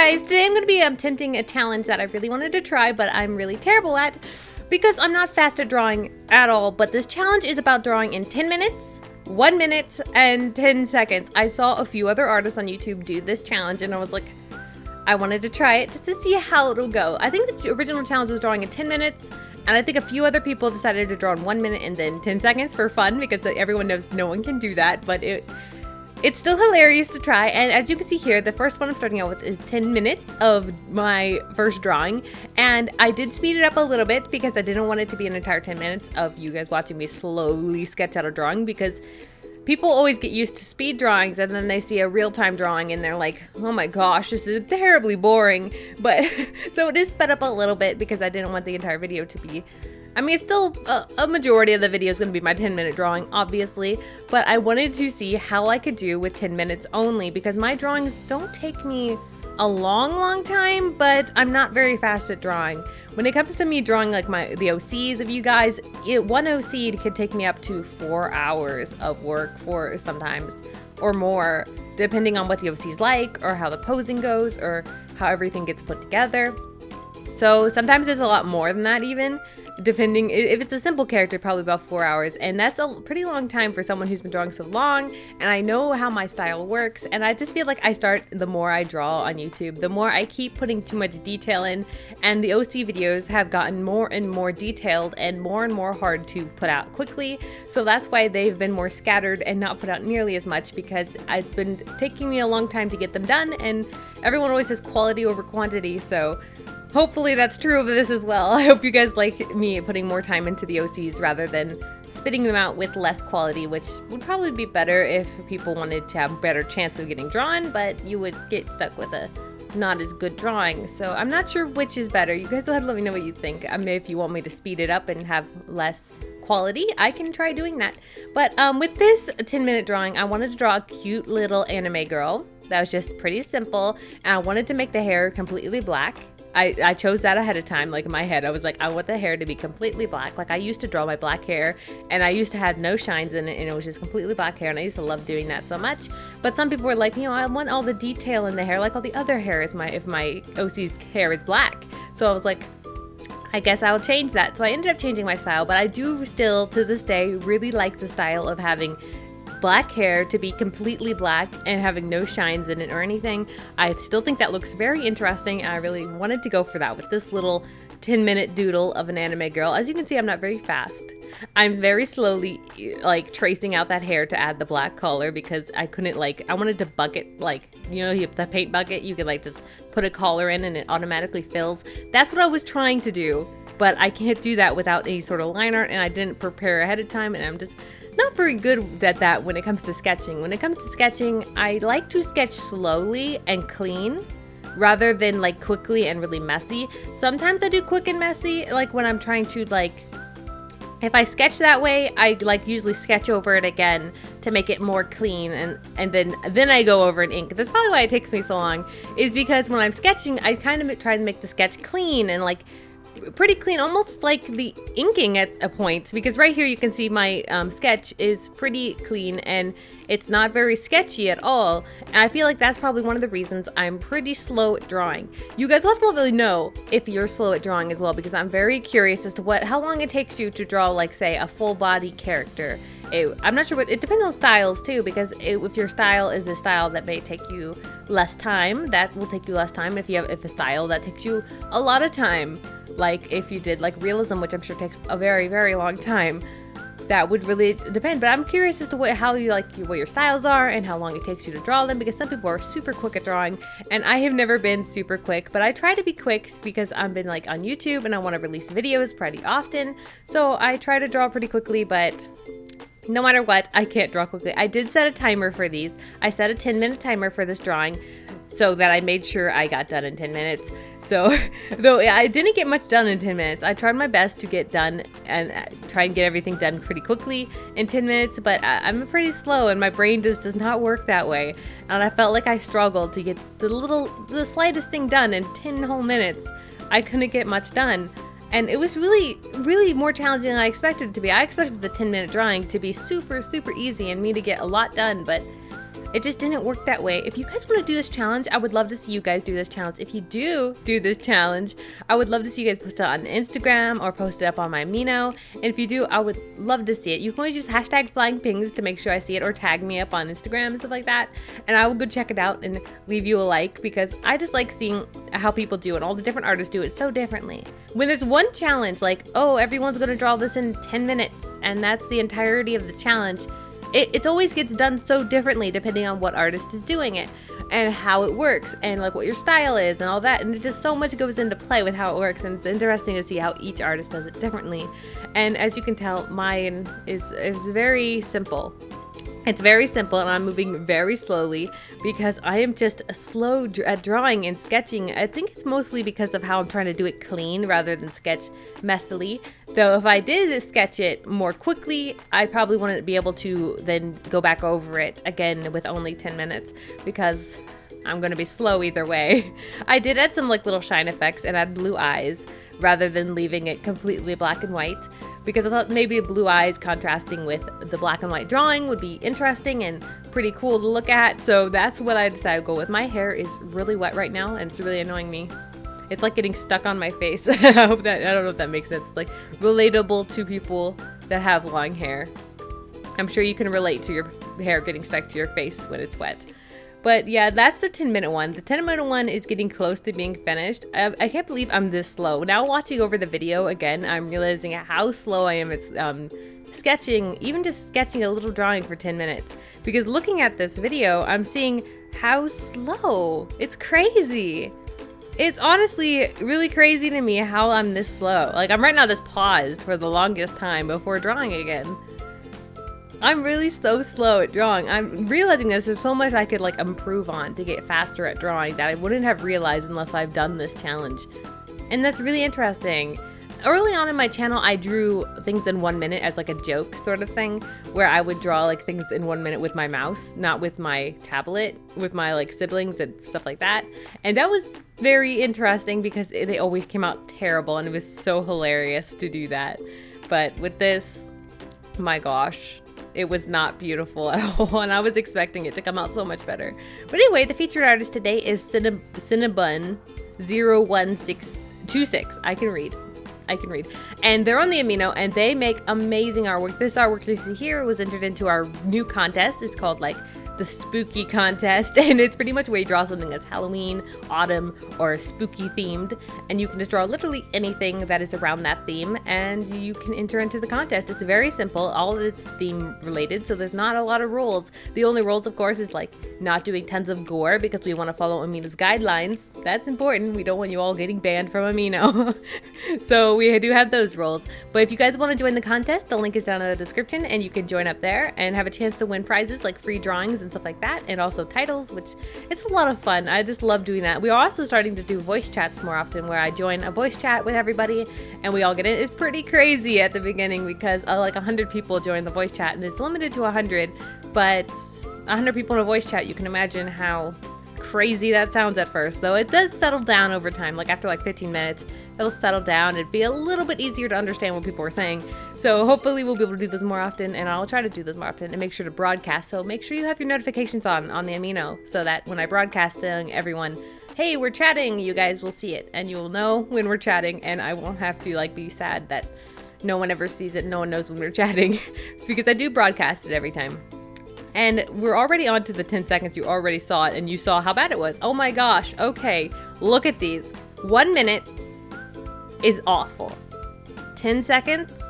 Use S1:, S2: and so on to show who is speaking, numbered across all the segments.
S1: guys, today I'm going to be attempting a challenge that I really wanted to try, but I'm really terrible at because I'm not fast at drawing at all. But this challenge is about drawing in 10 minutes, 1 minute, and 10 seconds. I saw a few other artists on YouTube do this challenge and I was like, I wanted to try it just to see how it'll go. I think the original challenge was drawing in 10 minutes, and I think a few other people decided to draw in 1 minute and then 10 seconds for fun because everyone knows no one can do that, but it's still hilarious to try. And as you can see here, the first one I'm starting out with is 10 minutes of my first drawing. And I did speed it up a little bit because I didn't want it to be an entire 10 minutes of you guys watching me slowly sketch out a drawing, because people always get used to speed drawings and then they see a real-time drawing and they're like, oh my gosh, this is terribly boring. But so it is sped up a little bit because I didn't want the entire video to be, I mean, it's still a majority of the video is going to be my 10-minute drawing, obviously, but I wanted to see how I could do with 10 minutes only, because my drawings don't take me a long time, but I'm not very fast at drawing. When it comes to me drawing like the OCs of you guys, one OC could take me up to 4 hours of work for sometimes, or more, depending on what the OC's like, or how the posing goes, or how everything gets put together. So sometimes it's a lot more than that even, depending. If it's a simple character, probably about 4 hours, and that's a pretty long time for someone who's been drawing so long, and I know how my style works, and I just feel like the more I draw on YouTube, the more I keep putting too much detail in, and the OC videos have gotten more and more detailed and more hard to put out quickly, so that's why they've been more scattered and not put out nearly as much, because it's been taking me a long time to get them done, and everyone always says quality over quantity, so hopefully that's true of this as well. I hope you guys like me putting more time into the OCs rather than spitting them out with less quality, which would probably be better if people wanted to have a better chance of getting drawn, but you would get stuck with a not as good drawing. So I'm not sure which is better. You guys will have to let me know what you think. I mean, if you want me to speed it up and have less quality, I can try doing that. But with this 10-minute drawing, I wanted to draw a cute little anime girl that was just pretty simple, and I wanted to make the hair completely black. I chose that ahead of time. Like in my head, I was like, I want the hair to be completely black. Like I used to draw my black hair and I used to have no shines in it, and it was just completely black hair, and I used to love doing that so much. But some people were like, you know, I want all the detail in the hair like all the other hair is if my OC's hair is black. So I was like, I guess I'll change that. So I ended up changing my style, but I do still to this day really like the style of having black hair to be completely black and having no shines in it or anything. I still think that looks very interesting, and I really wanted to go for that with this little 10-minute doodle of an anime girl. As you can see, I'm not very fast. I'm very slowly like tracing out that hair to add the black color, because I couldn't I wanted to bucket, like, you know, you have the paint bucket, you could like just put a color in and it automatically fills. That's what I was trying to do, but I can't do that without any sort of line art, and I didn't prepare ahead of time, and I'm just not very good at that when it comes to sketching. When it comes to sketching, I like to sketch slowly and clean rather than like quickly and really messy. Sometimes I do quick and messy, like when I'm trying to if I sketch that way, I usually sketch over it again to make it more clean, and then I go over and ink. That's probably why it takes me so long, is because when I'm sketching, I kind of try to make the sketch clean and pretty clean, almost like the inking at a point, because right here you can see my sketch is pretty clean and it's not very sketchy at all, and I feel like that's probably one of the reasons I'm pretty slow at drawing. You guys will have to let me know if you're slow at drawing as well, because I'm very curious as to how long it takes you to draw, like, say, a full body character. I'm not sure what, it depends on styles too, because if your style is a style that may take you less time, that will take you less time. If a style that takes you a lot of time, like if you did like realism, which I'm sure takes a very long time, that would really depend. But I'm curious as to what your styles are and how long it takes you to draw them, because some people are super quick at drawing and I have never been super quick, but I try to be quick because I've been on YouTube and I want to release videos pretty often, so I try to draw pretty quickly. But no matter what, I can't draw quickly. I did set a timer for these. I set a 10-minute timer for this drawing so that I made sure I got done in 10 minutes. So, though I didn't get much done in 10 minutes, I tried my best to get done and try and get everything done pretty quickly in 10 minutes, but I'm pretty slow and my brain just does not work that way. And I felt like I struggled to get the slightest thing done in 10 whole minutes. I couldn't get much done. And it was really more challenging than I expected it to be. I expected the 10-minute drawing to be super easy and me to get a lot done, but It just didn't work that way. If you guys want to do this challenge, I would love to see you guys do this challenge. If you do this challenge, I would love to see you guys post it on Instagram or post it up on my Amino. And if you do, I would love to see it. You can always use hashtag flying pings to make sure I see it, or tag me up on Instagram and stuff like that. And I will go check it out and leave you a like, because I just like seeing how people do it. All the different artists do it so differently. When there's one challenge, like, oh, everyone's gonna draw this in 10 minutes, and that's the entirety of the challenge, it always gets done so differently depending on what artist is doing it and how it works and like what your style is and all that. And it just so much goes into play with how it works, and it's interesting to see how each artist does it differently. And as you can tell, mine is very simple. It's very simple, and I'm moving very slowly because I am just slow at drawing and sketching. I think it's mostly because of how I'm trying to do it clean rather than sketch messily. Though if I did sketch it more quickly, I probably wouldn't be able to then go back over it again with only 10 minutes, because I'm going to be slow either way. I did add some like little shine effects and add blue eyes rather than leaving it completely black and white, because I thought maybe blue eyes contrasting with the black and white drawing would be interesting and pretty cool to look at. So that's what I decided to go with. My hair is really wet right now, and it's really annoying me. It's like getting stuck on my face. I don't know if that makes sense. Like relatable to people that have long hair. I'm sure you can relate to your hair getting stuck to your face when it's wet. But yeah, that's the 10-minute one. The 10-minute one is getting close to being finished. I can't believe I'm this slow. Now watching over the video again, I'm realizing how slow I am at sketching, even just sketching a little drawing for 10 minutes. Because looking at this video, I'm seeing how slow. It's crazy. It's honestly really crazy to me how I'm this slow. Like, I'm right now just paused for the longest time before drawing again. I'm really so slow at drawing. I'm realizing there's so much I could like improve on to get faster at drawing that I wouldn't have realized unless I've done this challenge. And that's really interesting. Early on in my channel, I drew things in 1 minute as like a joke sort of thing, where I would draw like things in 1 minute with my mouse, not with my tablet, with my like siblings and stuff like that. And that was very interesting because they always came out terrible, and it was so hilarious to do that. But with this, my gosh, it was not beautiful at all, and I was expecting it to come out so much better. But anyway, the featured artist today is 𝐏𝐫𝐶�01626. I can read. And they're on the Amino, and they make amazing artwork. This artwork you see here was entered into our new contest. It's called like the spooky contest, and it's pretty much where you draw something that's Halloween, autumn, or spooky themed, and you can just draw literally anything that is around that theme, and you can enter into the contest. It's very simple. All of it's theme related, so there's not a lot of rules. The only rules, of course, is like not doing tons of gore, because we want to follow Amino's guidelines. That's important. We don't want you all getting banned from Amino. So we do have those rules. But if you guys want to join the contest, the link is down in the description, and you can join up there and have a chance to win prizes like free drawings and stuff like that, and also titles, which it's a lot of fun. I just love doing that. We are also starting to do voice chats more often, where I join a voice chat with everybody and we all get in. It's pretty crazy at the beginning because like 100 people join the voice chat, and it's limited to 100, but 100 people in a voice chat, you can imagine how crazy that sounds at first, though it does settle down over time. Like after like 15 minutes, it'll settle down. It'd be a little bit easier to understand what people are saying. So hopefully we'll be able to do this more often, and I'll try to do this more often and make sure to broadcast. So make sure you have your notifications on the Amino, so that when I broadcast telling everyone, hey, we're chatting, you guys will see it, and you will know when we're chatting, and I won't have to like be sad that no one ever sees it, no one knows when we're chatting. It's because I do broadcast it every time. And we're already on to the 10 seconds. You already saw it, and you saw how bad it was. Oh my gosh. Okay, look at these. 1 minute is awful. 10 seconds?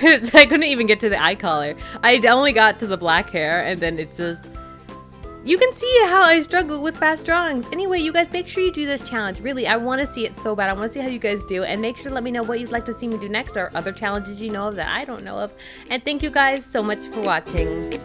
S1: I couldn't even get to the eye color. I only got to the black hair, and then it's just... You can see how I struggle with fast drawings. Anyway, you guys, make sure you do this challenge. Really, I want to see it so bad. I want to see how you guys do, and make sure to let me know what you'd like to see me do next, or other challenges you know of that I don't know of. And thank you guys so much for watching.